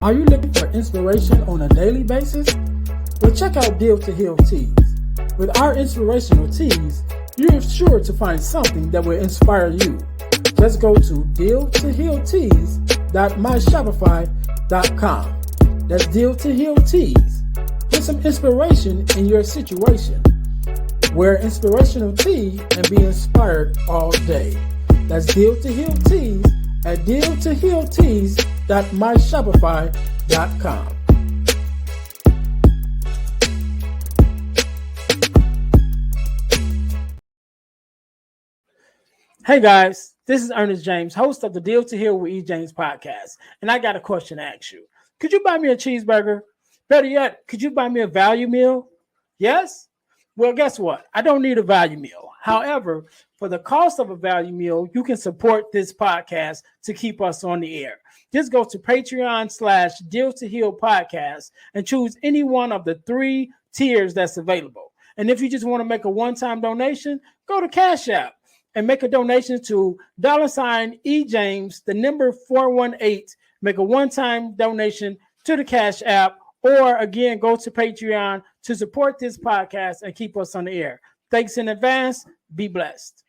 Are you looking for inspiration on a daily basis? Well, check out Deal to Heal Teas. With our inspirational teas, you're sure to find something that will inspire you. Just go to dealtohealteas.myshopify.com. That's Deal to Heal Teas. Get some inspiration in your situation. Wear inspirational tea and be inspired all day. That's Deal to Heal Teas at dealtohealteas.myshopify.com. Hey guys, this is Ernest James, host of the Deal to Heal with E. James podcast, and I got a question to ask you. Could you buy me a cheeseburger? Better yet, could you buy me a value meal? Yes? Well, guess what? I don't need a value meal. However, for the cost of a value meal, you can support this podcast to keep us on the air. Just go to Patreon/Deal to Heal podcast and choose any one of the 3 tiers that's available. And if you just want to make a one-time donation, go to Cash App and make a donation to $E James, the number 418. Make a one-time donation to the Cash App, or again, go to Patreon to support this podcast and keep us on the air. Thanks in advance. Be blessed.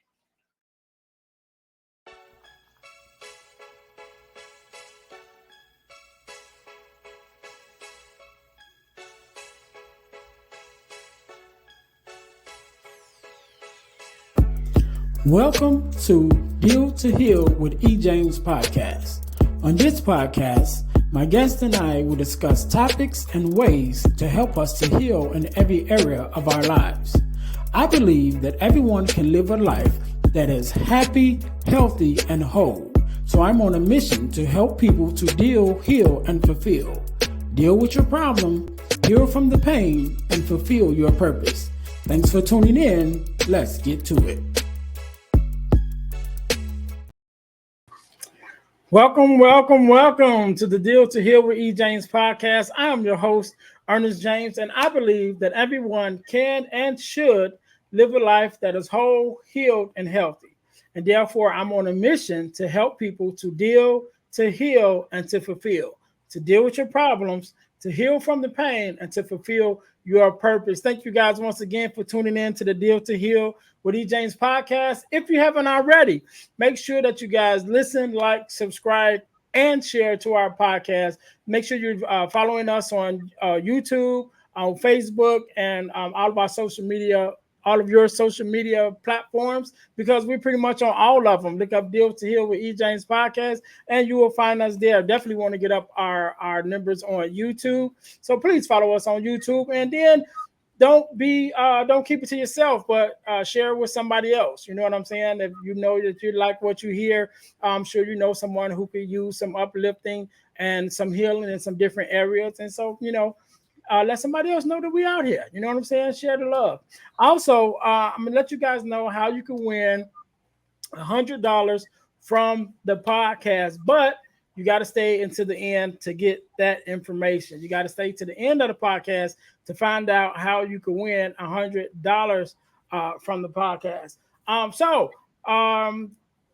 Welcome to Deal to Heal with E. James podcast. On this podcast, my guest and I will discuss topics and ways to help us to heal in every area of our lives. I believe that everyone can live a life that is happy, healthy, and whole. So I'm on a mission to help people to deal, heal, and fulfill. Deal with your problem, heal from the pain, and fulfill your purpose. Thanks for tuning in. Let's get to it. Welcome to the Deal to Heal with E. James podcast. I am your host, Ernest James, and I believe that everyone can and should live a life that is whole, healed, and healthy. And therefore, I'm on a mission to help people to deal, to heal, and to fulfill. To deal with your problems, to heal from the pain, and to fulfill your purpose. Thank you guys once again for tuning in to the Deal to Heal with E. James podcast. If you haven't already, make sure that you guys listen, like, subscribe, and share to our podcast. Make sure you're following us on YouTube, on Facebook, and all of our social media, all of your social media platforms, because we're pretty much on all of them. Look up Deal to Heal with E. James podcast, and you will find us there. Definitely want to get up our numbers on YouTube. So please follow us on YouTube, and then don't keep it to yourself, but share it with somebody else. You know what I'm saying? If you know that you like what you hear, I'm sure you know someone who could use some uplifting and some healing in some different areas. And so, let somebody else know that we out here. You know what I'm saying? Share the love. Also, I'm gonna let you guys know how you can win $100 from the podcast, but you got to stay until the end to get that information. You got to stay to the end of the podcast to find out how you can win $100 from the podcast.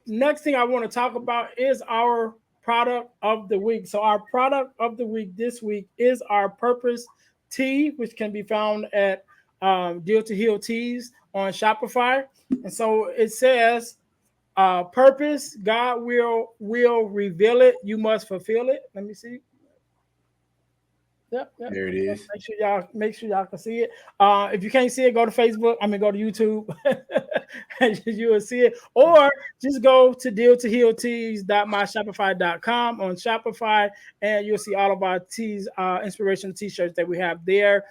Next thing I want to talk about is our product of the week. So our product of the week this week is our Purpose Tea, which can be found at Deal to Heal Teas on Shopify. And so it says, purpose, God will reveal it. You must fulfill it. Let me see. Yep. There it is. Make sure y'all can see it. If you can't see it, go to Facebook. Go to YouTube. And you will see it. Or just go to dealtohealteas.myshopify.com on Shopify, and you'll see all of our teas, inspirational t-shirts that we have there.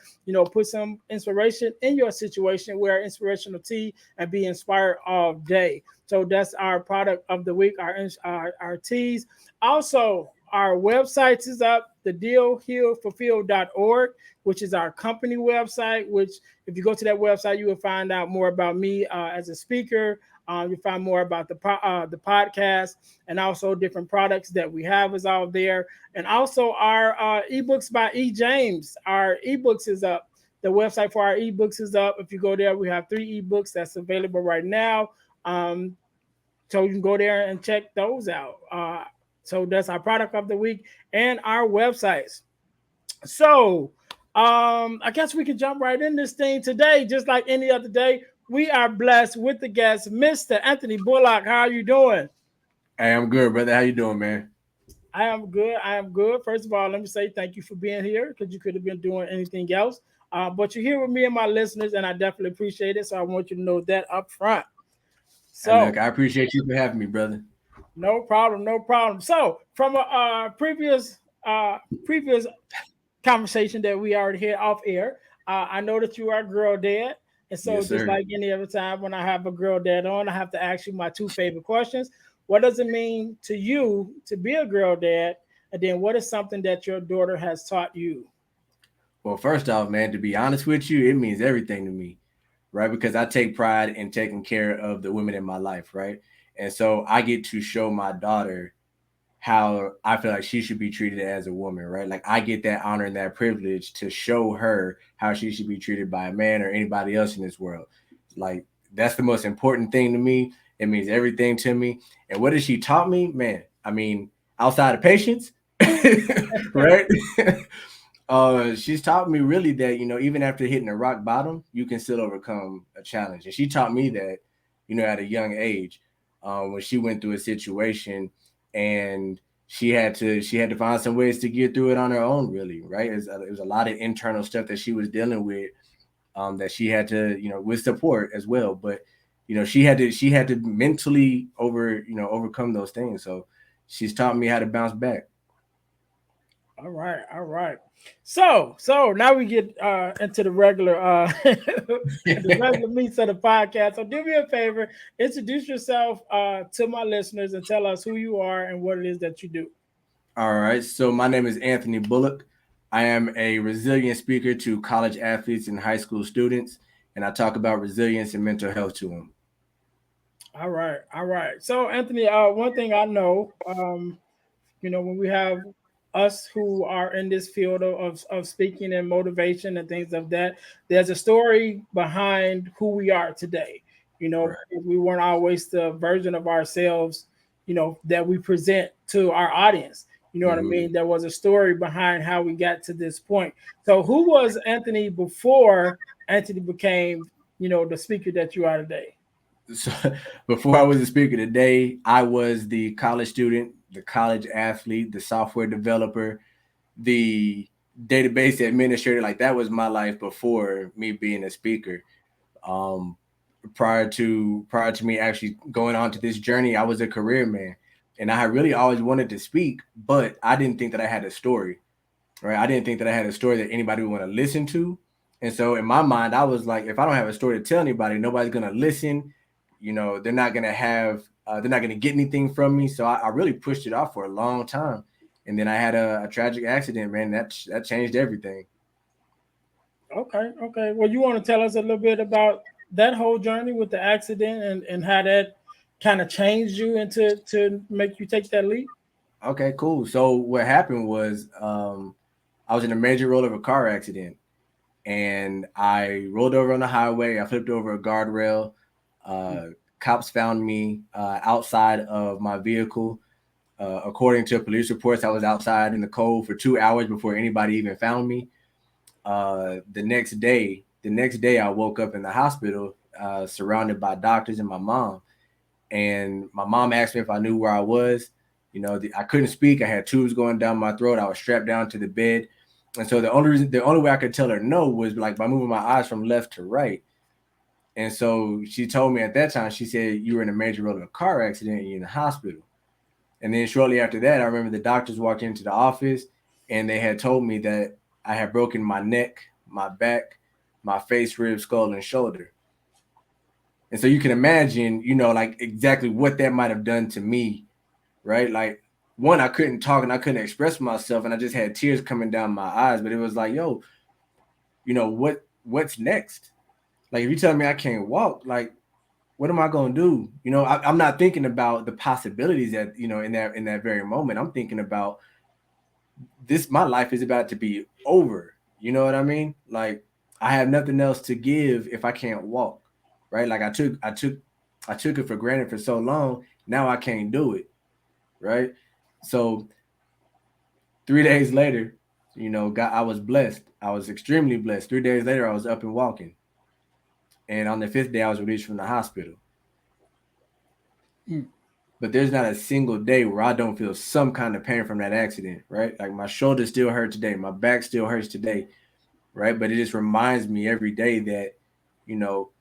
Put some inspiration in your situation. Wear inspirational tea and be inspired all day. So that's our product of the week, our teas. Also, our website is up, the dealhealfulfill.org, which is our company website, which if you go to that website, you will find out more about me as a speaker. You'll find more about the podcast, and also different products that we have is all there. And also our ebooks by E. James. Our ebooks is up. The website for our ebooks is up. If you go there, we have 3 ebooks that's available right now. So you can go there and check those out. So that's our product of the week and our websites. So I guess we can jump right in this thing today, just like any other day. We are blessed with the guest, Mr. Anthony Bullock. How are you doing? Hey, I'm good, brother. How you doing, man? I am good. I am good. First of all, let me say thank you for being here because you could have been doing anything else. But you're here with me and my listeners, and I definitely appreciate it. So I want you to know that up front. And look, So I appreciate you for having me, brother. no problem, no problem. So from a previous conversation that we already had off air, I know that you are a girl dad, and so Yes, just sir. like any other time when I have a girl dad on, I have to ask you my two favorite questions. What does it mean to you to be a girl dad? And then what is something that your daughter has taught you? Well, first off, man, to be honest with you, it means everything to me, right? Because I take pride in taking care of the women in my life, right? And so I get to show my daughter how I feel like she should be treated as a woman, right? Like I get that honor and that privilege to show her how she should be treated by a man or anybody else in this world. Like that's the most important thing to me. It means everything to me. And what has she taught me? Man, I mean, outside of patience, right? She's taught me really that, even after hitting a rock bottom, you can still overcome a challenge. And she taught me that, at a young age, when she went through a situation and she had to find some ways to get through it on her own, really, right? It was a lot of internal stuff that she was dealing with, that she had to, with support as well. But, she had to mentally overcome those things. So she's taught me how to bounce back. All right, all right. So now we get into the regular the regular meats of the podcast. So do me a favor, introduce yourself to my listeners and tell us who you are and what it is that you do. All right. So my name is Anthony Bullock. I am a resilient speaker to college athletes and high school students, and I talk about resilience and mental health to them. All right, all right. So Anthony, one thing I know, when we have us who are in this field of speaking and motivation and things of that, there's a story behind who we are today. Right. We weren't always the version of ourselves, that we present to our audience. You know what I hmm mean? There was a story behind how we got to this point. So who was Anthony before Anthony became, the speaker that you are today? So before I was a speaker today, I was the college student, the college athlete, the software developer, the database administrator. Like that was my life before me being a speaker. Um, prior to me actually going on to this journey, I was a career man, and I had really always wanted to speak, but I didn't think that I had a story. Right? I didn't think that I had a story that anybody would want to listen to, and so in my mind, I was like, if I don't have a story to tell anybody, nobody's gonna listen. They're not gonna have, they're not gonna get anything from me. So I really pushed it off for a long time, and then I had a tragic accident, man. That changed everything. Okay, okay. Well, you want to tell us a little bit about that whole journey with the accident and how that kind of changed you into to make you take that leap? Okay, cool. So what happened was, I was in a major roll of a car accident, and I rolled over on the highway. I flipped over a guardrail. Uh, Cops found me outside of my vehicle. According to police reports, I was outside in the cold for 2 hours before anybody even found me. The next day, I woke up in the hospital, surrounded by doctors and my mom. And my mom asked me if I knew where I was. I couldn't speak. I had tubes going down my throat. I was strapped down to the bed. And so the only way I could tell her no was like by moving my eyes from left to right. And so she told me at that time, she said, you were in a major road of a car accident and you're in the hospital. And then shortly after that, I remember the doctors walked into the office and they had told me that I had broken my neck, my back, my face, rib, skull, and shoulder. And so you can imagine, like exactly what that might have done to me, right? Like, one, I couldn't talk and I couldn't express myself, and I just had tears coming down my eyes. But it was like, yo, what's next? Like, if you tell me I can't walk, like, what am I gonna do? I'm not thinking about the possibilities that in that very moment. I'm thinking about this. My life is about to be over. You know what I mean? Like, I have nothing else to give if I can't walk, right? Like, I took it for granted for so long. Now I can't do it, right? So 3 days later, God, I was blessed. I was extremely blessed. 3 days later, I was up and walking. And on the fifth day, I was released from the hospital. Mm. But there's not a single day where I don't feel some kind of pain from that accident, right? Like my shoulder still hurt today, my back still hurts today, right? But it just reminds me every day that, you know,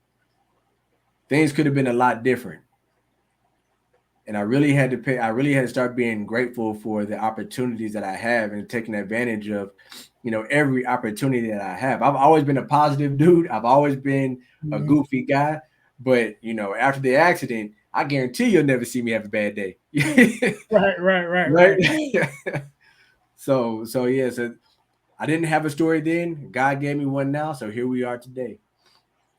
things could have been a lot different. And I really had to start being grateful for the opportunities that I have and taking advantage of, every opportunity that I have. I've always been a positive dude. I've always been a Mhm. goofy guy. But, after the accident, I guarantee you'll never see me have a bad day. Right. Right? So yeah, so I didn't have a story then. God gave me one now, so here we are today.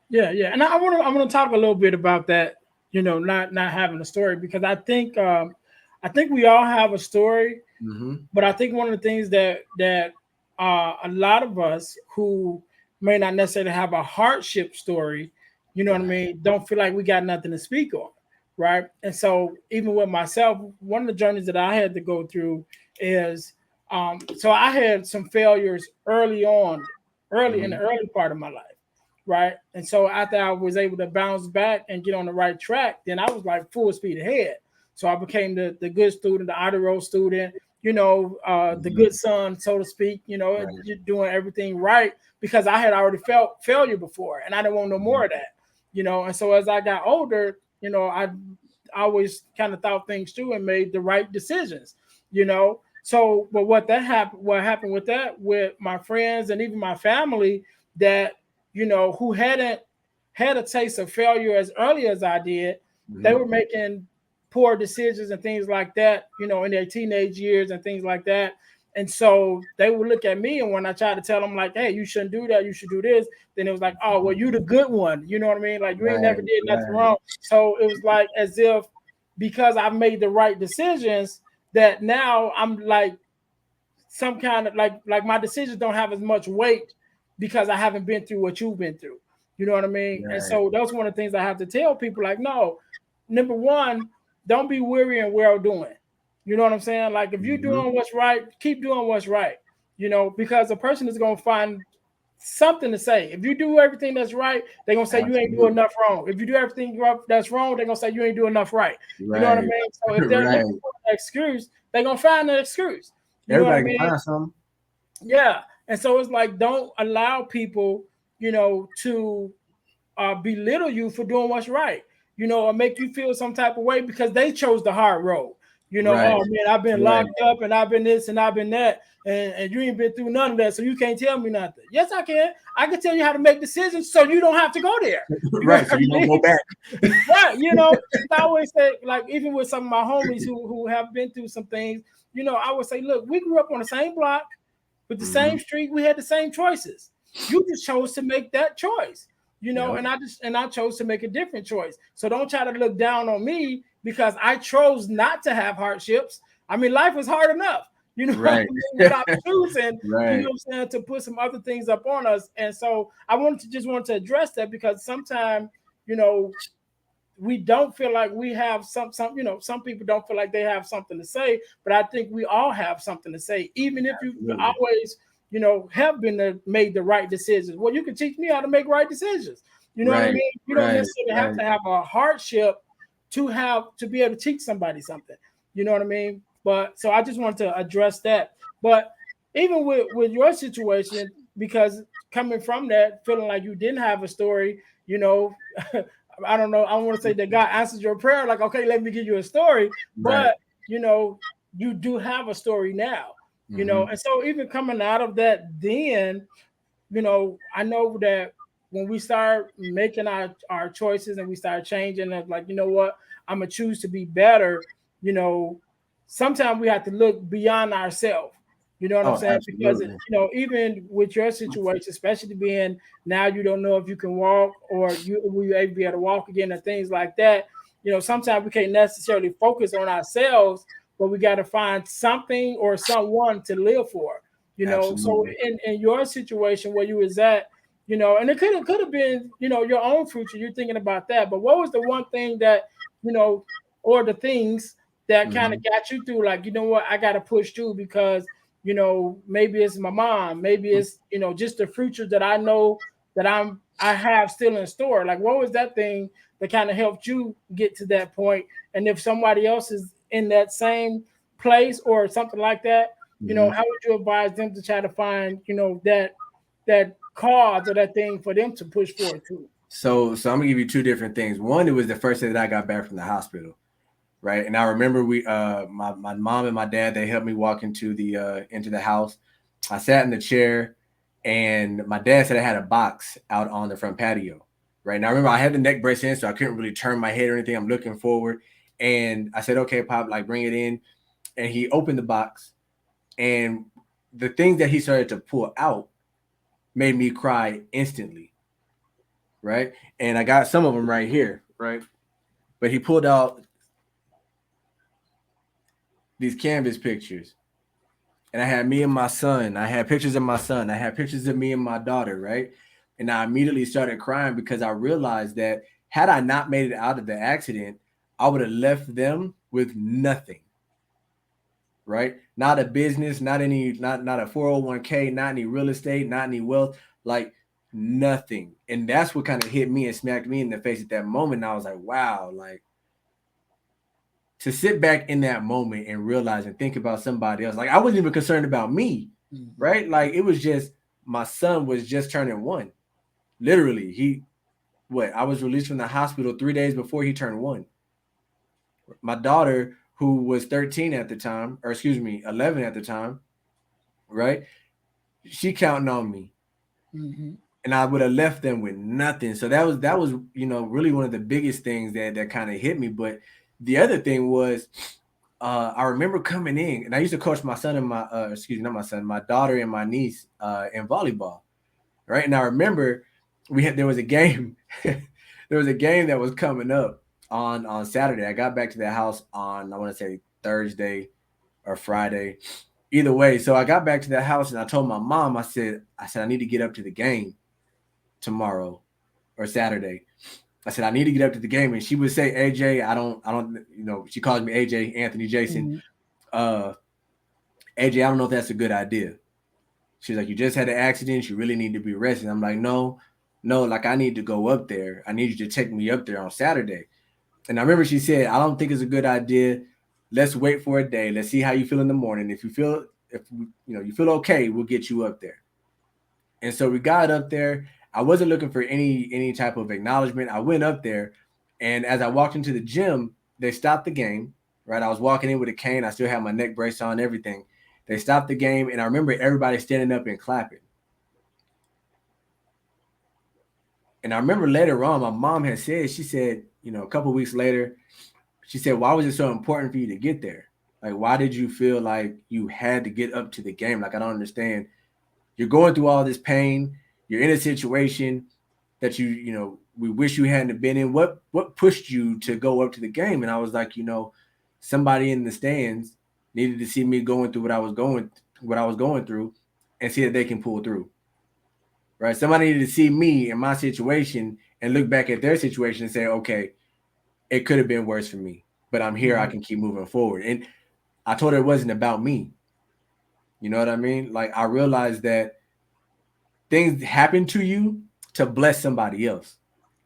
Yeah. And I want to talk a little bit about that. Not having a story, because I think we all have a story, Mm-hmm. but I think one of the things that a lot of us who may not necessarily have a hardship story, what I Right. mean, don't feel like we got nothing to speak on, right? And so even with myself, one of the journeys that I had to go through is, so I had some failures early on, early in the Mm-hmm. early part of my life, right? And so after I was able to bounce back and get on the right track, then I was like full speed ahead. So I became the good student, the honor roll student, the Mm-hmm. good son, so to speak, Right. doing everything right, because I had already felt failure before and I didn't want no Mm-hmm. more of that, And so as I got older, I always kind of thought things through and made the right decisions, So, but what happened with that, with my friends and even my family that, who hadn't had a taste of failure as early as I did, they Mm-hmm. were making poor decisions and things like that, in their teenage years and things like that. And so they would look at me, and when I tried to tell them, like, hey, you shouldn't do that, you should do this, then it was like, oh, well, you the good one. You know what I mean? Like, you ain't Right. never did nothing Right. wrong. So it was like as if, because I made the right decisions, that now I'm like some kind of like my decisions don't have as much weight because I haven't been through what you've been through. You know what I mean? And Right. so that's one of the things I have to tell people, like, no, number one, don't be weary and well doing. You know what I'm saying? Like, if you're Mm-hmm. doing what's right, keep doing what's right. Because a person is gonna find something to say. If you do everything that's right, they're gonna say you ain't doing Absolutely. enough wrong. If you do everything that's wrong, they're gonna say you ain't doing enough right. You know what I Right. mean? So if they're looking Right. for an excuse, they're gonna find an excuse. You know what I Everybody can mean? find something. Yeah. And so it's like, don't allow people, to belittle you for doing what's right, or make you feel some type of way because they chose the hard road. Right. Oh man, I've been Right. locked up and I've been this and I've been that, and you ain't been through none of that, so you can't tell me nothing. Yes, I can. I can tell you how to make decisions so you don't have to go there. You know Right. what So I you don't go mean? back. Right. I always say, like, even with some of my homies who have been through some things, I would say, look, we grew up on the same block with the Mm-hmm. same street, we had the same choices. You just chose to make that choice, Yep. and I chose to make a different choice. So don't try to look down on me because I chose not to have hardships. I mean, life is hard enough, what I Right. mean, without choosing, Right. what I'm saying, to put some other things up on us. And so I want to address that, because sometimes, you know, we don't feel like we have some some people don't feel like they have something to say, but I think we all have something to say, even if you Absolutely. always have made the right decisions. Well, you can teach me how to make right decisions. You know what I Right. mean? You don't Right. necessarily have Right. to have a hardship to be able to teach somebody something. You know what I mean? But so I just wanted to address that. But even with your situation, because coming from that, feeling like you didn't have a story, I don't know. I don't want to say that God answers your prayer, like, okay, let me give you a story, Right. but you know, you do have a story now, Mm-hmm. and so even coming out of that, then, I know that when we start making our choices and we start changing, and like, what, I'm gonna choose to be better, you know, sometimes we have to look beyond ourselves. You know what I'm Oh, saying? Because absolutely. even with your situation, especially being now, you don't know if you can walk or you will you be able to walk again and things like that. Sometimes we can't necessarily focus on ourselves, but we got to find something or someone to live for. So Absolutely. in your situation where you was at, and it could have been, your own future. You're thinking about that, but what was the one thing that, or the things that kind of got you through, like, you know what, I got to push through because, you know, maybe it's my mom, maybe it's, you know, just the future that I know that I have still in store. Like, what was that thing that kind of helped you get to that point? And if somebody else is in that same place or something like that, you know, how would you advise them to try to find, you know, that cause or that thing for them to push forward to? So I'm gonna give you two different things. One, it was the first day that I got back from the hospital, right? And I remember my mom and my dad, they helped me walk into the house. I sat in the chair, and my dad said I had a box out on the front patio, right? And I remember I had the neck brace in, so I couldn't really turn my head or anything. I'm looking forward, and I said, "Okay, Pop, like bring it in." And he opened the box, and the things that he started to pull out made me cry instantly, right? And I got some of them right here, right? But he pulled out these canvas pictures, and I had me and my son. I had pictures of my son. I had pictures of me and my daughter, right? And I immediately started crying because I realized that had I not made it out of the accident, I would have left them with nothing, right? Not a business, not a 401k, not any real estate, not any wealth, like nothing. And that's what kind of hit me and smacked me in the face at that moment. And I was like, wow, like to sit back in that moment and realize and think about somebody else. Like I wasn't even concerned about me, right? Like it was just my son was just turning 1. Literally, I was released from the hospital 3 days before he turned 1. My daughter, who was 13 at the time, or excuse me, 11 at the time, right? She counting on me. And I would have left them with nothing. So that was you know really one of the biggest things that kind of hit me. But the other thing was I remember coming in, and I used to coach my son and my daughter and my niece in volleyball, right? And I remember there was a game there was a game that was coming up on Saturday. I got back to the house on, I want to say, Thursday or Friday, either way. So I got back to the house and I told my mom, I said I need to get up to the game tomorrow or Saturday. I said I need to get up to the game, and she would say, AJ, I don't, you know, she calls me AJ, Anthony Jason. AJ, I don't know if that's a good idea. She's like, you just had an accident, you really need to be resting. I'm like, no, like I need to go up there. I need you to take me up there on Saturday. And I remember she said, I don't think it's a good idea. Let's wait for a day. Let's see how you feel in the morning. If you feel okay, we'll get you up there. And so we got up there. I wasn't looking for any type of acknowledgement. I went up there, and as I walked into the gym, they stopped the game. Right, I was walking in with a cane. I still had my neck brace on, everything. They stopped the game, and I remember everybody standing up and clapping. And I remember later on, my mom had said, she said, you know, a couple of weeks later, she said, why was it so important for you to get there? Like, why did you feel like you had to get up to the game? Like, I don't understand. You're going through all this pain. You're in a situation that you know, we wish you hadn't been in. What pushed you to go up to the game? And I was like, you know, somebody in the stands needed to see me going through what I was going through and see that they can pull through. Right? Somebody needed to see me in my situation and look back at their situation and say, okay, it could have been worse for me, but I'm here. I can keep moving forward. And I told her it wasn't about me. You know what I mean? Like I realized that things happen to you to bless somebody else.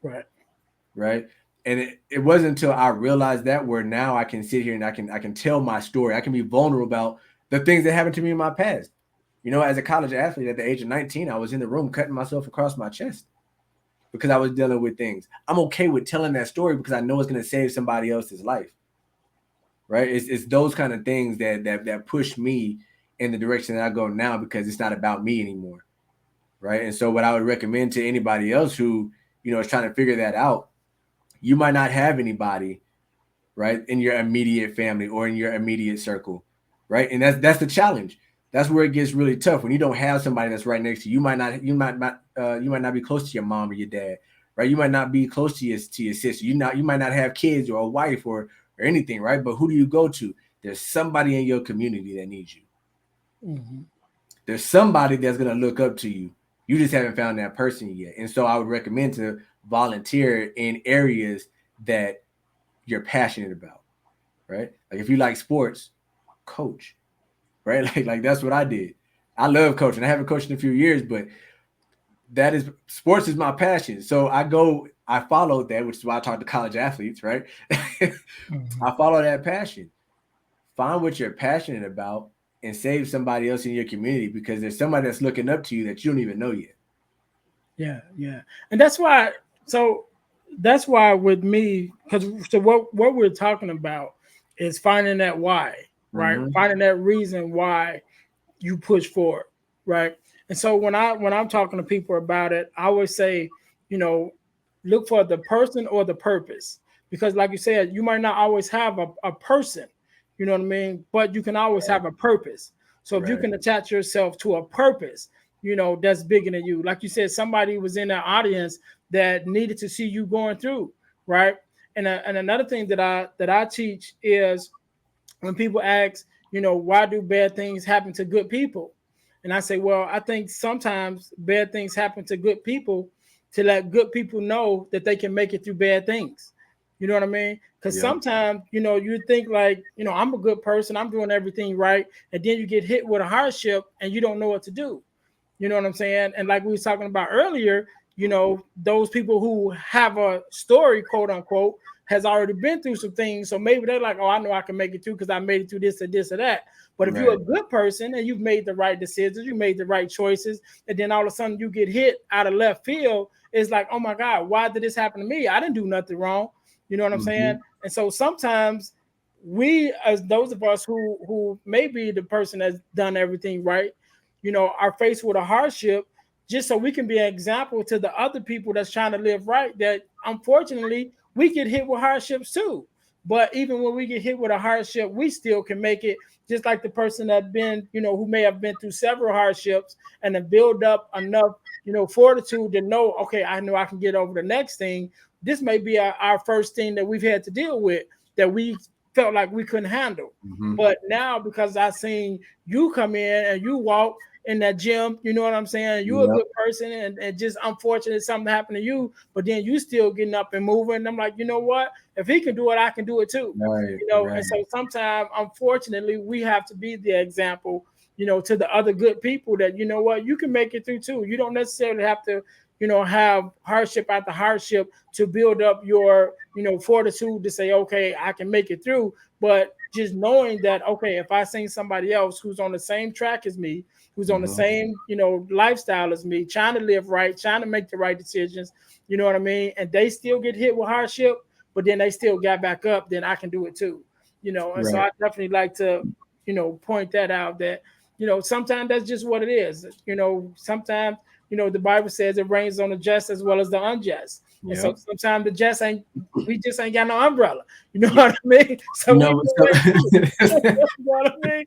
Right. And it wasn't until I realized that where now I can sit here and I can tell my story. I can be vulnerable about the things that happened to me in my past. You know, as a college athlete at the age of 19, I was in the room cutting myself across my chest because I was dealing with things. I'm okay with telling that story because I know it's going to save somebody else's life. Right. It's those kind of things that push me in the direction that I go now because it's not about me anymore. Right. And so what I would recommend to anybody else who, you know, is trying to figure that out, you might not have anybody, right, in your immediate family or in your immediate circle. Right. And that's the challenge. That's where it gets really tough when you don't have somebody that's right next to you. You might not be close to your mom or your dad. Right. You might not be close to your sister. You might not have kids or a wife or anything. Right. But who do you go to? There's somebody in your community that needs you. There's somebody that's going to look up to you. You just haven't found that person yet. And so I would recommend to volunteer in areas that you're passionate about. right? Like if you like sports, coach, right? Like that's what I did. I love coaching. I haven't coached in a few years, but that is sports is my passion. So I followed that, which is why I talk to college athletes, right? Mhm. I follow that passion. Find what you're passionate about and save somebody else in your community because there's somebody that's looking up to you that you don't even know yet. Yeah, yeah, and that's why. So that's why with me, because so what we're talking about is finding that why, right? Mm-hmm. Finding that reason why you push forward, right? And so when I'm talking to people about it, I always say, you know, look for the person or the purpose, because like you said, you might not always have a person, you know what I mean, but you can always Right. have a purpose. So if you Right. can attach yourself to a purpose, you know, that's bigger than you. Like you said, somebody was in that audience that needed to see you going through, right? And another thing that I teach is when people ask, you know, why do bad things happen to good people? And I say, well, I think sometimes bad things happen to good people to let good people know that they can make it through bad things. You know what I mean? Because Yep. sometimes, you know, you think like, you know, I'm a good person, I'm doing everything right. And then you get hit with a hardship and you don't know what to do. You know what I'm saying? And like we was talking about earlier, you know, those people who have a story, quote unquote, has already been through some things. So maybe they're like, oh, I know I can make it through because I made it through this or this or that. But if you're a Right. good person and you've made the right decisions, you made the right choices, and then all of a sudden you get hit out of left field, it's like, oh my God, why did this happen to me? I didn't do nothing wrong. You know what I'm Mm-hmm. saying? And so sometimes we, as those of us who may be the person that's done everything right, you know, are faced with a hardship, just so we can be an example to the other people that's trying to live right, that unfortunately we get hit with hardships too. But even when we get hit with a hardship, we still can make it, just like the person that been, you know, who may have been through several hardships and then build up enough, you know, fortitude to know, okay, I know I can get over the next thing. This may be our first thing that we've had to deal with that we felt like we couldn't handle. Mm-hmm. But now, because I seen you come in and you walk in that gym, you know what I'm saying? You're a Yep. good person, and just unfortunate something happened to you, but then you still getting up and moving. And I'm like, you know what? If he can do it, I can do it too. Right. You know, Right. and so sometimes, unfortunately, we have to be the example, you know, to the other good people that, you know what, you can make it through too. You don't necessarily have to, you know, have hardship after hardship to build up your, you know, fortitude to say, okay, I can make it through. But just knowing that, okay, if I see somebody else who's on the same track as me, who's on the Mm-hmm. same, you know, lifestyle as me, trying to live right, trying to make the right decisions, you know what I mean? And they still get hit with hardship, but then they still got back up, then I can do it too. You know, and so Right. I definitely like to, you know, point that out that, you know, sometimes that's just what it is. You know, sometimes, you know, the Bible says it rains on the just as well as the unjust. And so Yep. sometimes the just ain't, we just ain't got no umbrella. You know what I mean? So You we know, do so, it too. You know what I mean?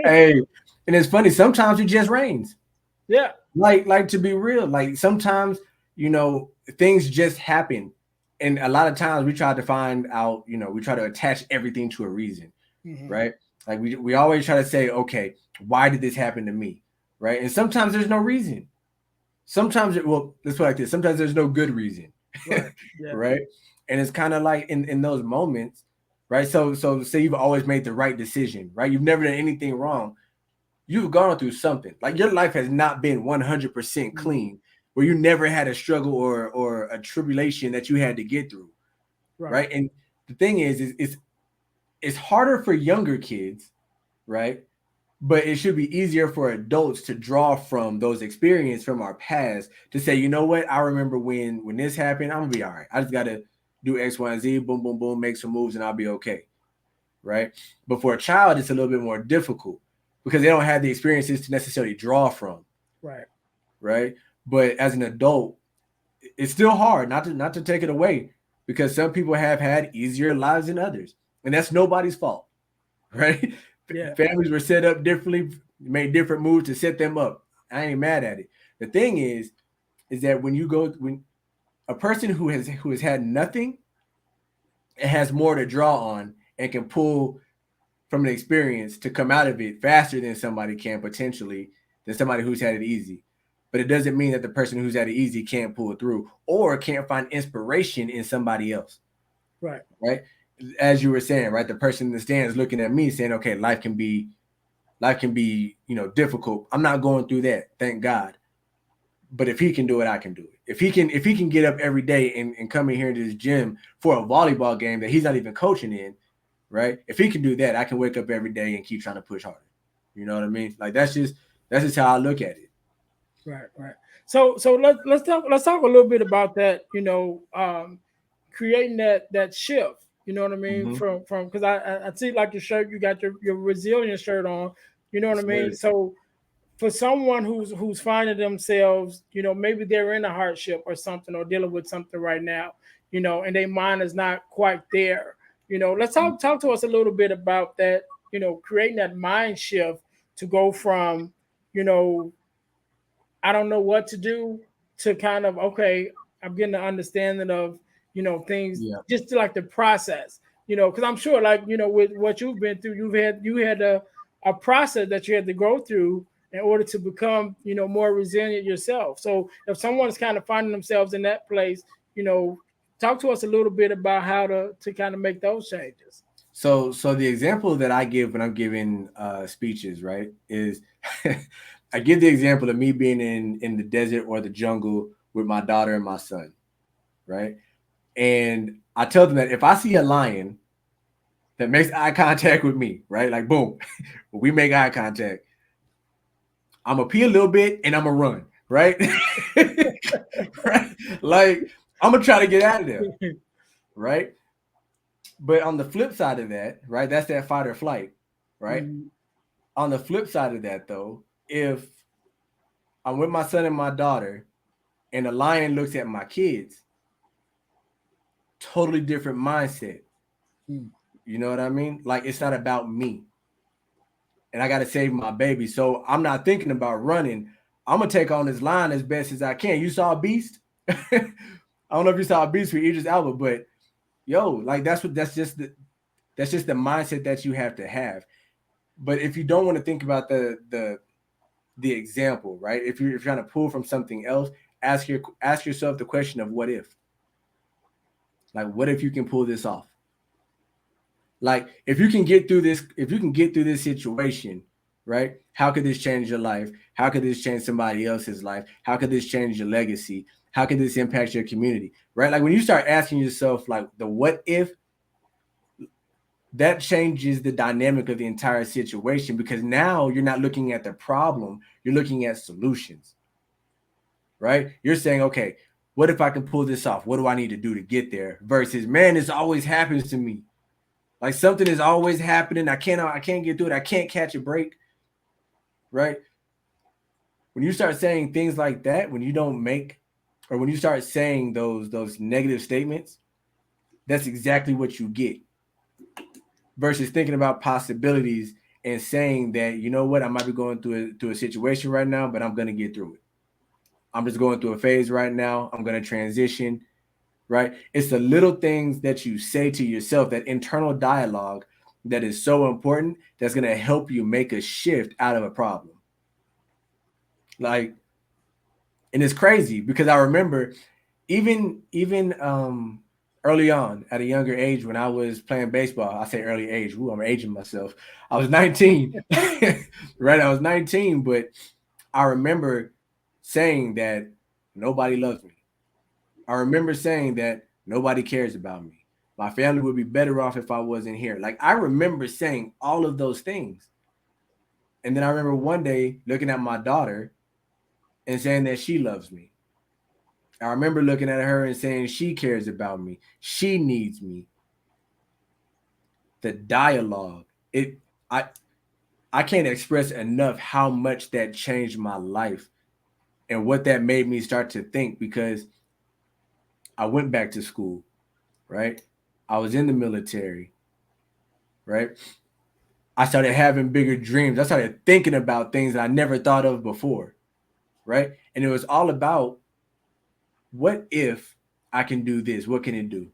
hey, and it's funny. Sometimes it just rains. Yeah. Like to be real. Like sometimes, you know, things just happen, and a lot of times we try to find out. You know, we try to attach everything to a reason, Mm-hmm. right? Like we always try to say, okay, why did this happen to me, right? And sometimes there's no reason. Sometimes let's put it like this. Sometimes there's no good reason, Right. Yeah. right? And it's kind of like in those moments, right? So say you've always made the right decision, right? You've never done anything wrong. You've gone through something. Like your life has not been 100% Mm-hmm. clean, where you never had a struggle or a tribulation that you had to get through, Right. right? And the thing is it's harder for younger kids, right? But it should be easier for adults to draw from those experiences from our past to say, you know what, I remember when this happened, I'm gonna be all right. I just gotta do X, Y, and Z, boom, boom, boom, make some moves, and I'll be okay, right? But for a child, it's a little bit more difficult because they don't have the experiences to necessarily draw from, Right. right? But as an adult, it's still hard not to take it away because some people have had easier lives than others, and that's nobody's fault, right? Yeah. Families were set up differently, made different moves to set them up. I ain't mad at it. The thing is that when a person who has had nothing and has more to draw on and can pull from an experience to come out of it faster than somebody can potentially than somebody who's had it easy. But it doesn't mean that the person who's had it easy can't pull it through or can't find inspiration in somebody else, Right. right? as you were saying, right? The person in the stands looking at me saying, okay, life can be, difficult. I'm not going through that, thank God. But if he can do it, I can do it. If he can get up every day and come in here to this gym for a volleyball game that he's not even coaching in, right? If he can do that, I can wake up every day and keep trying to push harder. You know what I mean? Like that's just how I look at it. Right, right. So let's talk a little bit about that. Creating that shift. You know what I mean? Mm-hmm. From because I see like your shirt, you got your resilient shirt on. You know what I Yes, mean? sir. So for someone who's finding themselves, maybe they're in a hardship or something or dealing with something right now, and their mind is not quite there. Let's talk to us a little bit about that. Creating that mind shift to go from, you know, I don't know what to do to kind of okay, I'm getting an understanding of things Yeah. just to like the process, because I'm sure like with what you've been through, you had a process that you had to go through in order to become more resilient yourself. So if someone's kind of finding themselves in that place, talk to us a little bit about how to kind of make those changes. So the example that I give when I'm giving speeches, right, is I give the example of me being in the desert or the jungle with my daughter and my son, right? And I tell them that if I see a lion that makes eye contact with me, right, like boom, we make eye contact, I'm gonna pee a little bit and I'm gonna run, right? Right? Like I'm gonna try to get out of there, right? But on the flip side of that, right, that's that fight or flight, right? Mhm. On the flip side of that, though, if I'm with my son and my daughter and the lion looks at my kids, totally different mindset. Mhm. You know what I mean? Like it's not about me and I got to save my baby. So I'm not thinking about running. I'm going to take on this lion as best as I can. You saw Beast? I don't know if you saw Beast with Idris Elba, but yo, like that's just the mindset that you have to have. But if you don't want to think about the example, right? If you're trying to pull from something else, ask yourself the question of what if? Like what if you can pull this off? Like if you can get through this, if you can get through this situation, right? How could this change your life? How could this change somebody else's life? How could this change your legacy? How could this impact your community? Right? Like when you start asking yourself like the what if, that changes the dynamic of the entire situation because now you're not looking at the problem, you're looking at solutions, right? You're saying, okay, what if I can pull this off? What do I need to do to get there? Versus, man, this always happens to me. Like something is always happening. I can't get through it. I can't catch a break, right? When you start saying things like that, when you don't make or when you start saying those negative statements, that's exactly what you get. Versus thinking about possibilities and saying that, you know what, I might be going through a situation right now, but I'm gonna get through it. I'm just going through a phase right now. I'm gonna transition, right? It's the little things that you say to yourself, that internal dialogue that is so important that's going to help you make a shift out of a problem. Like, and it's crazy because I remember even early on at a younger age when I was playing baseball, I say early age, ooh, I'm aging myself. I was 19, right? I was 19, but I remember saying that nobody loves me. I remember saying that nobody cares about me. My family would be better off if I wasn't here. Like I remember saying all of those things. And then I remember one day looking at my daughter and saying that she loves me. I remember looking at her and saying she cares about me. She needs me. The dialogue, it I I can't express enough how much that changed my life and what that made me start to think because I went back to school, right? I was in the military, right? I started having bigger dreams. I started thinking about things that I never thought of before, right? And it was all about what if I can do this? What can it do?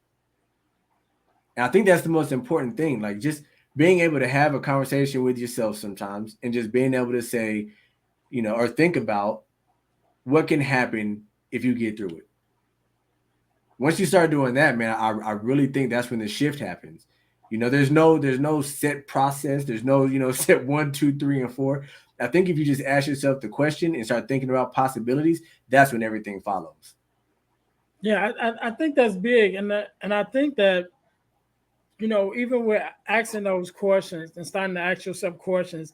And I think that's the most important thing. Like just being able to have a conversation with yourself sometimes and just being able to say, or think about what can happen if you get through it. Once you start doing that, man, I really think that's when the shift happens. There's no set process. There's no, set 1, 2, 3, and 4. I think if you just ask yourself the question and start thinking about possibilities, that's when everything follows. Yeah, I think that's big, and I think that even with asking those questions and starting to ask yourself questions,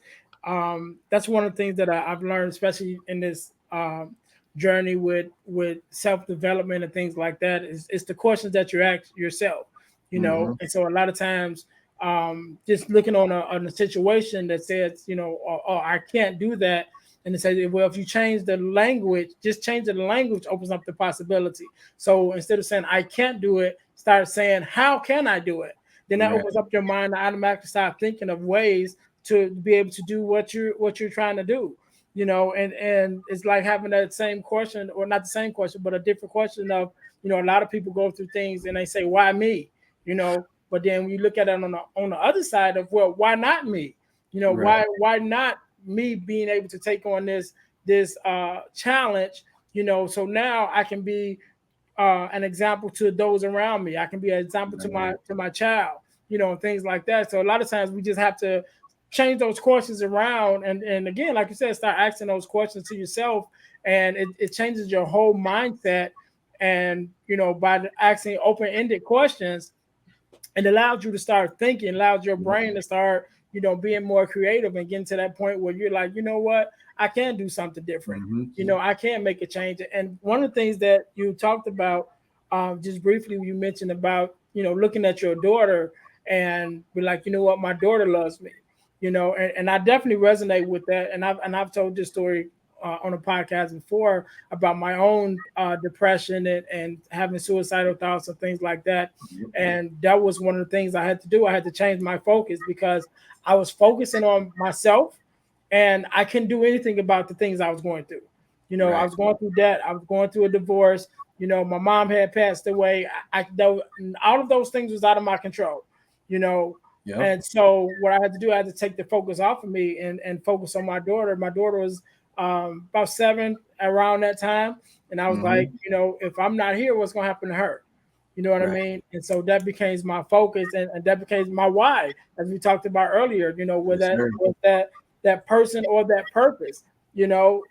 that's one of the things that I've learned, especially in this journey with self development and things like that. Is the questions that you ask yourself, Mm-hmm. and so a lot of times, just looking on a situation that says, oh, I can't do that. And it says, well, if you change the language, just change the language opens up the possibility. So instead of saying I can't do it, start saying how can I do it? Then that Right. opens up your mind to automatically start thinking of ways to be able to do what you're trying to do. And it's like having that same question, or not the same question, but a different question of, a lot of people go through things and they say, why me? But then when you look at it on the other side of, well, why not me? Right. Why not me being able to take on this challenge? So now I can be an example to those around me. I can be an example to my Right. child, and things like that. So a lot of times we just have to change those questions around, and again, like you said, start asking those questions to yourself, and it changes your whole mindset. And by asking open-ended questions, it allows you to start thinking, allows your brain to start, being more creative and getting to that point where you're like, you know what, I can do something different. Mm-hmm. I can make a change. And one of the things that you talked about, just briefly, you mentioned about, looking at your daughter and be like, you know what, my daughter loves me, and I definitely resonate with that. And I've told this story on a podcast before about my own depression and having suicidal thoughts and things like that. And that was one of the things I had to do. I had to change my focus because I was focusing on myself and I couldn't do anything about the things I was going through. I Right. was going through debt. I was going through a divorce. My mom had passed away. All of those things was out of my control, you know. Yep. And so what I had to do, I had to take the focus off of me and focus on my daughter. My daughter was about 7 around that time. And I was like, Mm-hmm. if I'm not here, what's going to happen to her? You know what I Right. mean? And so that became my focus, and that became my why, as we talked about earlier. With Yes, sir. that person or that purpose, you know,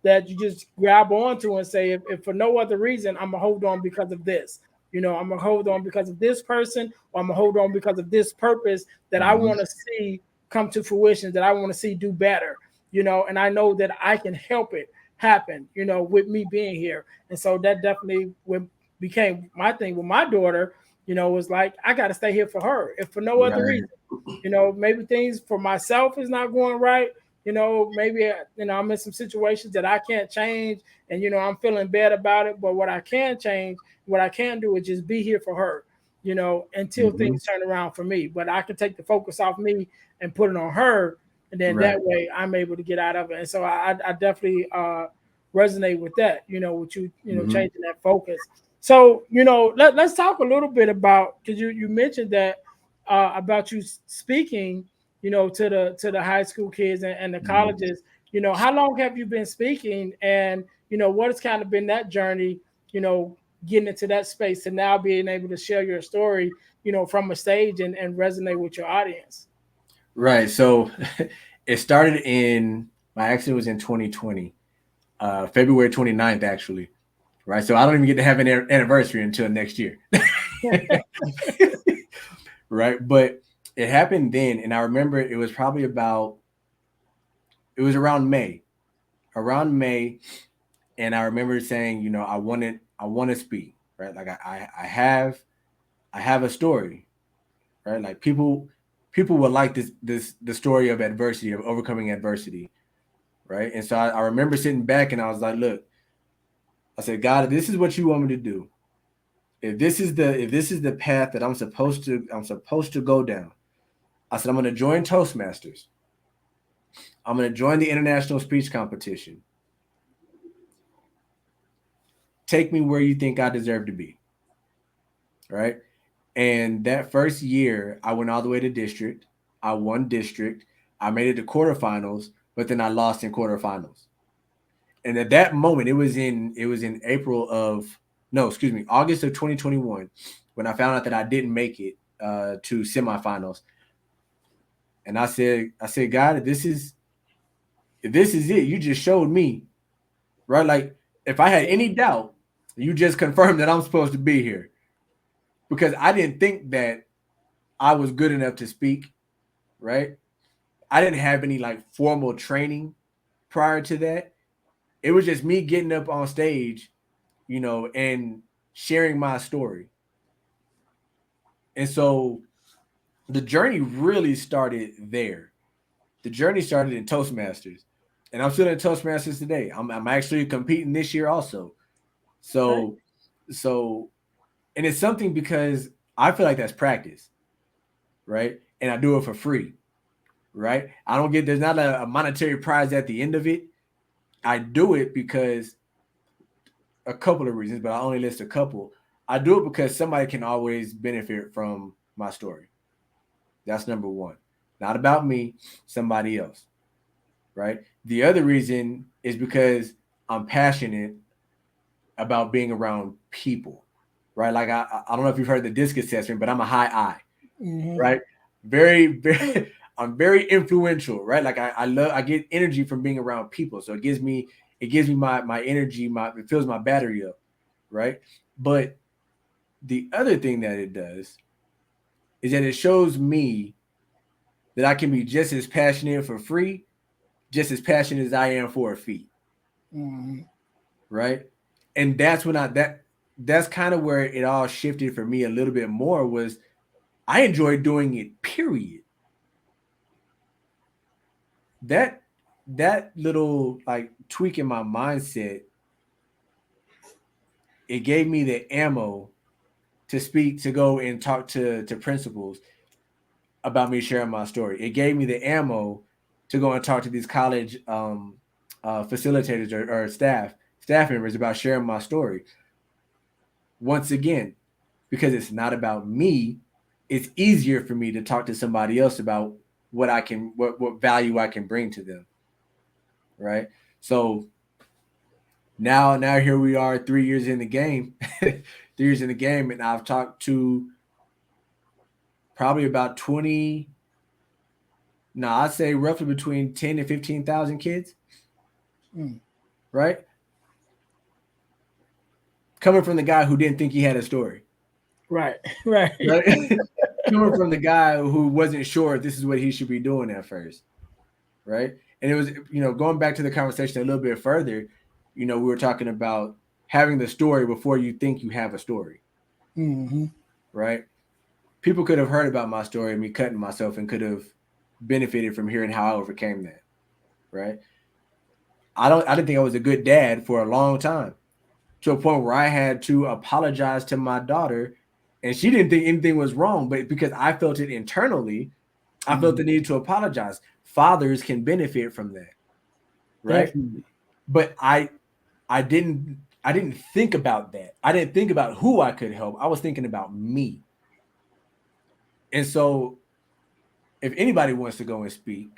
that you just grab onto and say, if for no other reason, I'm gonna hold on because of this. I'm gonna hold on because of this person, or I'm gonna hold on because of this purpose that I Mm-hmm. want to see come to fruition, that I want to see do better. And I know that I can help it happen. With me being here, and so that definitely became my thing with my daughter. Was like I got to stay here for her, if for no other Right. reason. Maybe things for myself is not going right. Maybe I'm in some situations that I can't change, and I'm feeling bad about it. But what I can change, what I can do, is just be here for her. Until Mm-hmm. things turn around for me. But I can take the focus off me and put it on her, and then Right. that way I'm able to get out of it. And so I definitely resonate with that. With you Mm-hmm. changing that focus. So let's talk a little bit about, because you mentioned that about you speaking, to the high school kids and the Mm-hmm. colleges. How long have you been speaking, and what has kind of been that journey, you know getting into that space and now being able to share your story, from a stage and resonate with your audience? Right. So it started in my accident was in 2020, February 29th, actually. Right. So I don't even get to have an anniversary until next year. Right. But it happened then. And I remember it was probably it was around May. And I remember saying, I want to speak. Right. Like I have a story. Right. Like people would like the story of adversity, of overcoming adversity. Right. And so I remember sitting back and I was like, look, I said, God, if this is what you want me to do, if this is the path that I'm supposed to go down, I said, I'm gonna join Toastmasters. I'm gonna join the international speech competition. Take me where you think I deserve to be. Right. And that first year, I went all the way to district. I won district. I made it to quarterfinals, but then I lost in quarterfinals. And at that moment, April of no, excuse me, August of 2021, when I found out that I didn't make it. to semifinals. And I said, God, if this is it, you just showed me, right? Like if I had any doubt, you just confirmed that I'm supposed to be here because I didn't think that I was good enough to speak, right? I didn't have any like formal training prior to that. It was just me getting up on stage, and sharing my story. And so the journey really started there. The journey started in Toastmasters. And I'm still in Toastmasters today. I'm actually competing this year also. Okay. So and it's something because I feel like that's practice, right? And I do it for free, right? I don't get there's not a monetary prize at the end of it. I do it because a couple of reasons, but I only list a couple. I do it because somebody can always benefit from my story. That's number one. Not about me, somebody else, right? The other reason is because I'm passionate about being around people, right? Like I don't know if you've heard the DISC assessment, but I'm a high I, Mm-hmm. right? Very I'm very influential, right? Like I get energy from being around people. So it gives me my energy, it fills my battery up, right? But the other thing that it does is that it shows me that I can be just as passionate for free, just as passionate as I am for a fee, Mm-hmm. right? And that's kind of where it all shifted for me a little bit more was I enjoy doing it, period. That that little like tweak in my mindset, it gave me the ammo to speak, to go and talk to principals about me sharing my story. It gave me the ammo to go and talk to these college facilitators or staff members about sharing my story. Once again, because it's not about me, it's easier for me to talk to somebody else about what value I can bring to them, right? So now here we are 3 years in the game, 3 years in the game, and I've talked to probably about 20, no, I'd say roughly between 10 and 15,000 kids, Mm. right? Coming from the guy who didn't think he had a story, Right. Right. right? Coming from the guy who wasn't sure if this is what he should be doing at first, right? And it was, going back to the conversation a little bit further, we were talking about having the story before you think you have a story, Mm-hmm. right? People could have heard about my story and me cutting myself and could have benefited from hearing how I overcame that, right? I didn't think I was a good dad for a long time, to a point where I had to apologize to my daughter, and she didn't think anything was wrong, but because I felt it internally, I felt Mm-hmm. the need to apologize. Fathers can benefit from that, right? Definitely. But I didn't think about that. I didn't think about who I could help. I was thinking about me. And so if anybody wants to go and speak,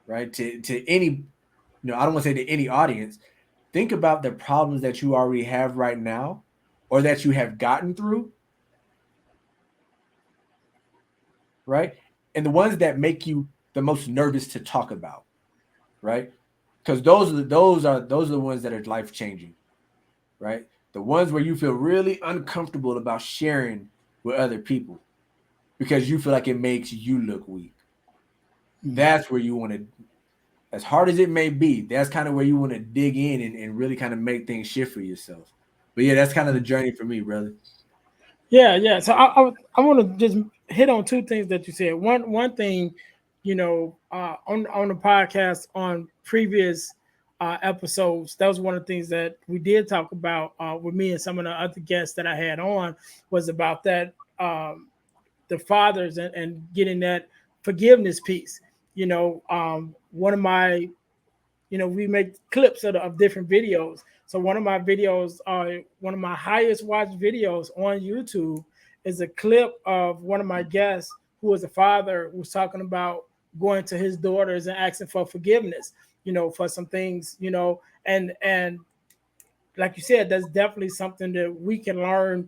right, to any, I don't want to say to any audience, think about the problems that you already have right now or that you have gotten through, right? And the ones that make you the most nervous to talk about, right? Because those are the ones that are life changing, right? The ones where you feel really uncomfortable about sharing with other people because you feel like it makes you look weak. Mm. That's where you want to, as hard as it may be, that's kind of where you want to dig in and really kind of make things shift for yourself. But yeah, that's kind of the journey for me, brother. Yeah, yeah. So I want to just hit on two things that you said. One thing, on the podcast on previous episodes, that was one of the things that we did talk about with me and some of the other guests that I had on was about that the fathers and getting that forgiveness piece. One of my we make clips of different videos. So one of my videos, one of my highest watched videos on YouTube is a clip of one of my guests who was a father who was talking about going to his daughters and asking for forgiveness, for some things, and like you said, that's definitely something that we can learn,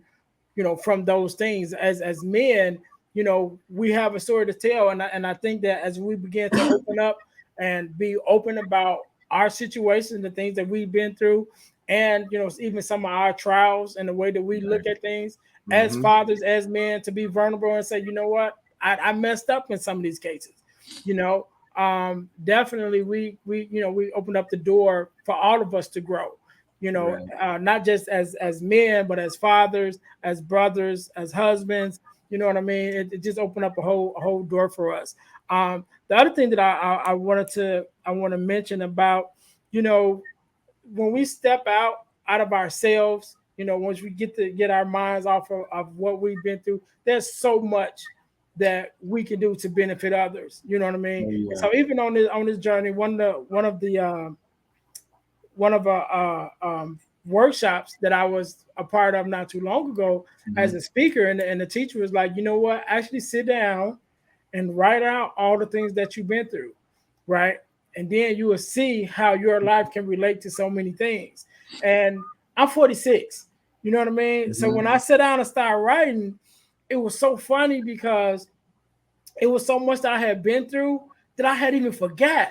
from those things as men. we have a story to tell. And I think that as we begin to open up and be open about our situations, the things that we've been through, and even some of our trials and the way that we look at things as Mm-hmm. fathers, as men, to be vulnerable and say, you know what, I messed up in some of these cases. You know, definitely we opened up the door for all of us to grow. Right. Not just as men, but as fathers, as brothers, as husbands. You know what I mean? It just opened up a whole door for us. The other thing that I want to mention about, you know, when we step out of ourselves, once we get our minds off of what we've been through, there's so much that we can do to benefit others. You know what I mean? Oh, And yeah. so even on this journey, one of the workshops that I was a part of not too long ago as Mm-hmm. a speaker, and the teacher was like, you know what, actually sit down and write out all the things that you've been through, right? And then you will see how your life can relate to so many things. And I'm 46, you know what I mean? So when Mm-hmm. I sat down and started writing, it was so funny because it was so much that I had been through that I had even forgot.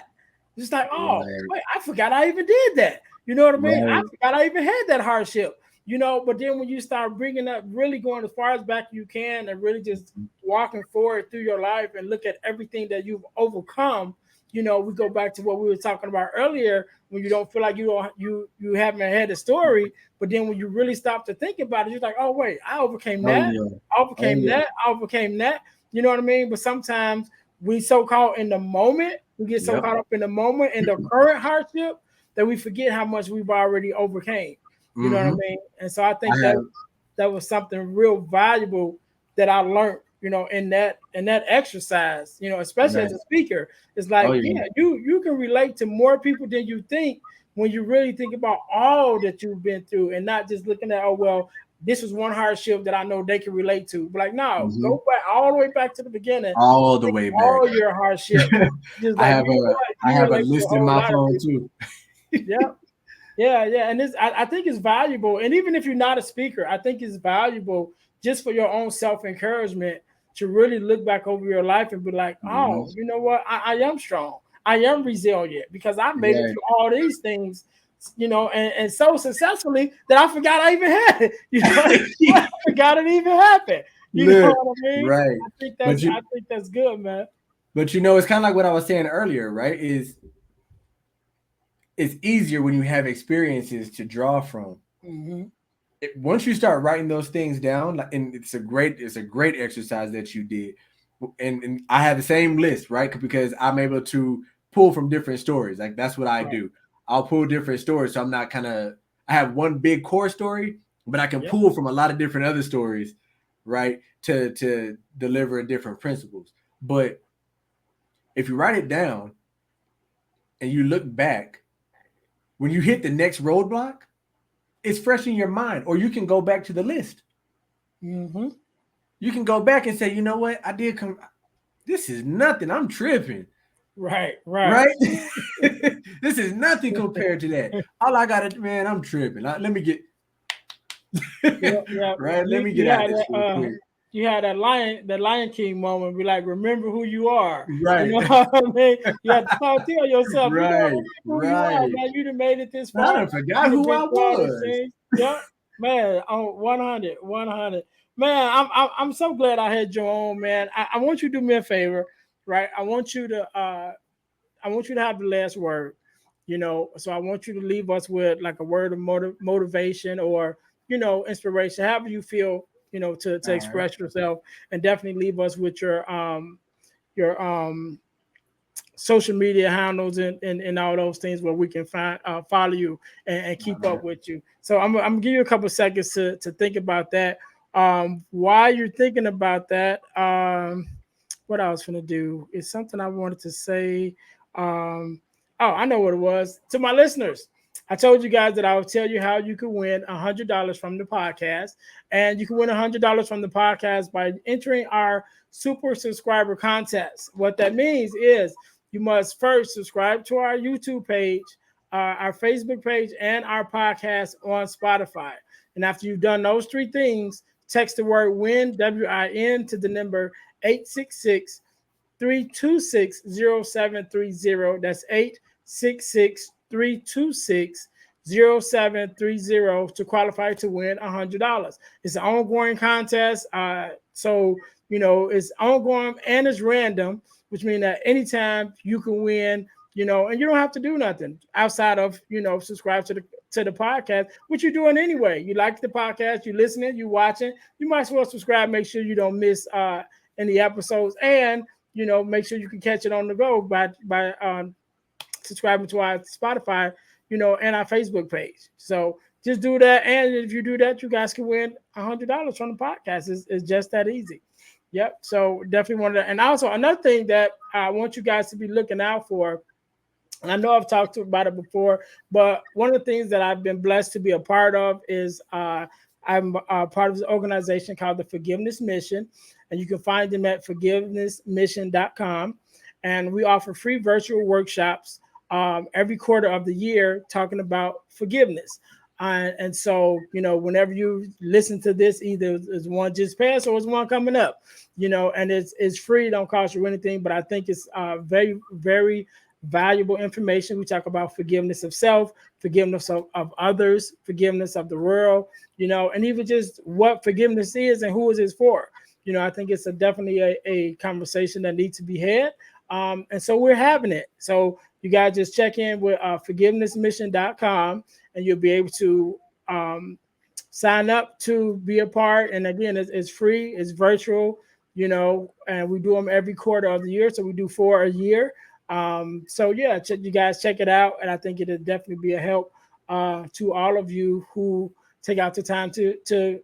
Just like, oh, Right. wait, I forgot I even did that. You know what I mean? I Right. forgot I even had that hardship. But then when you start bringing up, really going as far as back you can, and really just walking forward through your life and look at everything that you've overcome, we go back to what we were talking about earlier. When you don't feel like you haven't had a story, but then when you really stop to think about it, you're like, oh wait, I overcame Oh, that. yeah. I Oh, overcame yeah. that. I overcame that. You know what I mean? But sometimes we so caught in the moment, we get so Yep. caught up in the moment in the current hardship that we forget how much we've already overcame. You know what I Mm-hmm. mean? And so I I think that have. that was something real valuable that I learned, in that exercise, especially as Right. a speaker. It's Oh, like, yeah. yeah, you can relate to more people than you think when you really think about all that you've been through, and not just looking at, oh well, this was one hardship that I know they can relate to. But like, no, Mm-hmm. go back all the way back to the beginning, All the way back. all your hardships. Just I like, have a I you have a relate to a list in whole my lot of phone people. too. Yeah. Yeah, yeah, and I think it's valuable, and even if you're not a speaker, I think it's valuable just for your own self encouragement to really look back over your life and be like, Mm-hmm. oh, you know what, I am strong, I am resilient because I made it Right. through all these things, and so successfully that I forgot I even had it. I forgot it even happened. You know Look, what I mean? right. I think But that's you I think that's good, man. but it's kind of like what I was saying earlier, right? Is it's easier when you have experiences to draw from. Hmm. Once you start writing those things down, and it's a great exercise that you did, and I have the same list, right? Because I'm able to pull from different stories. Like that's what I Right. do. I'll pull different stories, so I'm not kind of. I have one big core story, but I can Yep. pull from a lot of different other stories, right? To deliver different principles. But if you write it down and you look back, when you hit the next roadblock, it's fresh in your mind, or you can go back to the list. Hmm. You can go back and say, you know what, I did come. This is nothing. I'm tripping, Right. Right. right? This is nothing compared to that. All I got to, man, I'm tripping. Let me get Yeah, yeah. right. Let You me get you out had this that real quick. you had that Lion King moment. Be like, remember who you are. You Right, know what I mean? You have to tell yourself, right, remember who you are, right. man. You done made it this I far. done forgot You done who been I through all these was. things. Yep, man. On 100, 100. Man, I'm so glad I had you on, man. I want you to do me a favor, right? I want you to have the last word. So I want you to leave us with like a word of motivation, or inspiration, however you feel, to All right. express yourself, and definitely leave us with your social media handles, and all those things where we can follow you, and keep All up right. with you. So I'm gonna give you a couple seconds to think about that. While you're thinking about that, what I was gonna do is something I wanted to say. Um, oh, I know what it was. To my listeners, I told you guys that I would tell you how you could win $100 from the podcast, and you can win $100 from the podcast by entering our super subscriber contest. What that means is you must first subscribe to our YouTube page, our Facebook page, and our podcast on Spotify. And after you've done those three things, text the word win, WIN, to the number 866-326-0730. That's 866-326-0730 to qualify to win $100. It's an ongoing contest. So, it's ongoing and it's random, which means that anytime you can win, and you don't have to do nothing outside of, subscribe to the podcast, which you're doing anyway. You like the podcast, you listening, you watching, you might as well subscribe, make sure you don't miss any episodes, and make sure you can catch it on the go by subscribing to our Spotify, and our Facebook page. So just do that, and if you do that, you guys can win $100 from the podcast. It's just that easy. Yep. So definitely want to. And also another thing that I want you guys to be looking out for, and I know I've talked about it before, but one of the things that I've been blessed to be a part of is I'm part of this organization called the Forgiveness Mission, and you can find them at forgivenessmission.com. And we offer free virtual workshops every quarter of the year talking about forgiveness. And so, whenever you listen to this, either it's one just passed or it's one coming up, and it's free, don't cost you anything. But I think it's very, very valuable information. We talk about forgiveness of self, forgiveness of others, forgiveness of the world, and even just what forgiveness is and who is it for. I think it's definitely a conversation that needs to be had. And so we're having it. So you guys just check in with forgivenessmission.com, and you'll be able to sign up to be a part. And again, it's free, it's virtual, and we do them every quarter of the year. So we do 4 a year. So yeah, you guys check it out. And I think it'll definitely be a help to all of you who take out the time to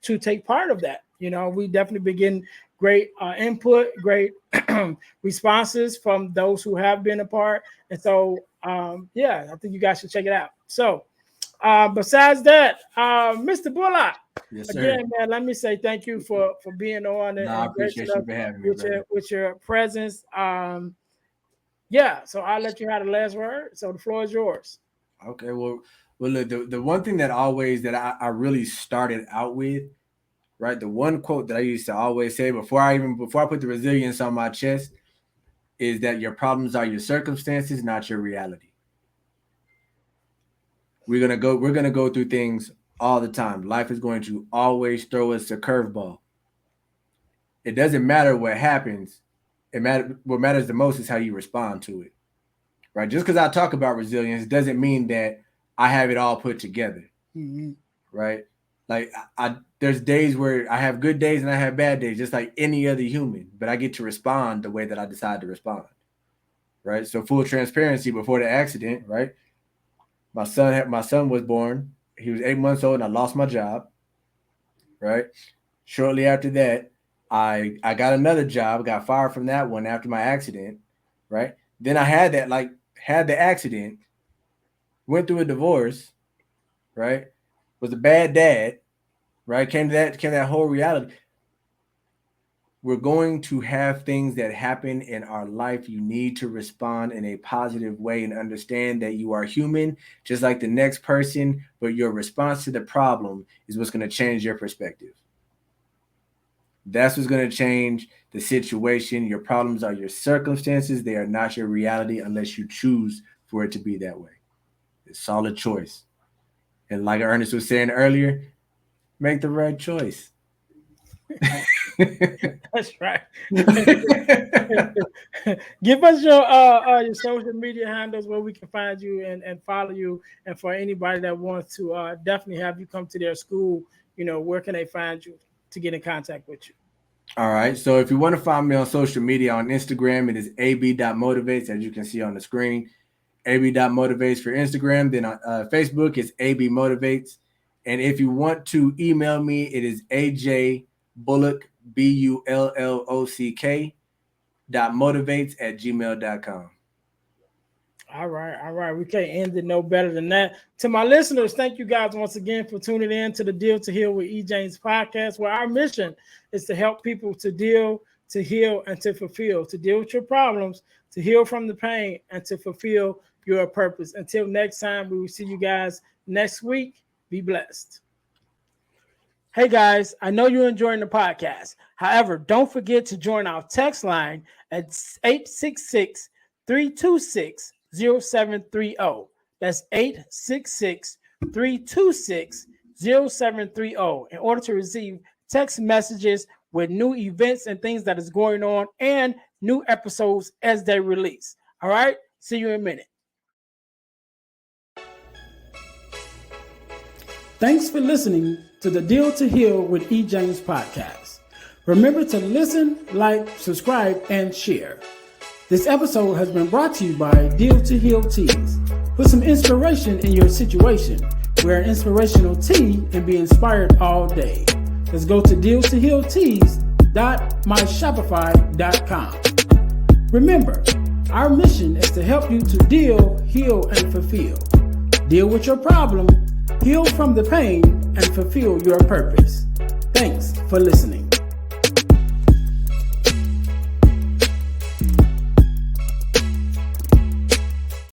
take part of that. We definitely begin great input, great responses from those who have been a part. And so, I think you guys should check it out. So, besides that, Mr. Bullock, yes, sir. Again, man, let me say thank you for being on I and appreciate gracing you us for having me, with your presence. So I'll let you have the last word. So the floor is yours. Okay, well, look, the one thing that I really started out with, right? The one quote that I used to always say before I put the resilience on my chest is that your problems are your circumstances, not your reality. We're gonna go through things all the time. Life is going to always throw us a curveball. It doesn't matter what happens. What matters the most is how you respond to it. Right? Just because I talk about resilience doesn't mean that I have it all put together. Mm-hmm. Right? Like there's days where I have good days and I have bad days, just like any other human. But I get to respond the way that I decide to respond. Right? So full transparency, before the accident, right? My son was born. He was 8 months old, and I lost my job. Right? Shortly after that, I got another job. Got fired from that one after my accident. Right? Then I had the accident. Went through a divorce. Right? Was a bad dad. Right? Came to that whole reality. We're going to have things that happen in our life. You need to respond in a positive way and understand that you are human, just like the next person, but your response to the problem is what's going to change your perspective. That's what's going to change the situation. Your problems are your circumstances. They are not your reality unless you choose for it to be that way. It's a solid choice. And like Ernest was saying earlier, make the right choice. That's right. Give us your social media handles where we can find you and follow you. And for anybody that wants to definitely have you come to their school, where can they find you to get in contact with you? All right. So if you want to find me on social media, on Instagram, it is ab.motivates, as you can see on the screen. ab.motivates for Instagram. Then on Facebook, it's abmotivates. And if you want to email me, it is ajbullock, BULLOCK, .motivates@gmail.com. All right. We can't end it no better than that. To my listeners, thank you guys once again for tuning in to the Deal to Heal with E. James podcast, where our mission is to help people to deal, to heal, and to fulfill, to deal with your problems, to heal from the pain, and to fulfill your purpose. Until next time, we will see you guys next week. Be blessed. Hey guys, I know you're enjoying the podcast. However, don't forget to join our text line at 866-326-0730. That's 866-326-0730 in order to receive text messages with new events and things that is going on and new episodes as they release. All right, see you in a minute. Thanks for listening to the Deal to Heal with E. James podcast. Remember to listen, like, subscribe, and share. This episode has been brought to you by Deal to Heal Teas. Put some inspiration in your situation. Wear an inspirational tea and be inspired all day. Let's go to dealtohealteas.myshopify.com. Remember, our mission is to help you to deal, heal, and fulfill. Deal with your problem, heal from the pain, and fulfill your purpose. Thanks for listening.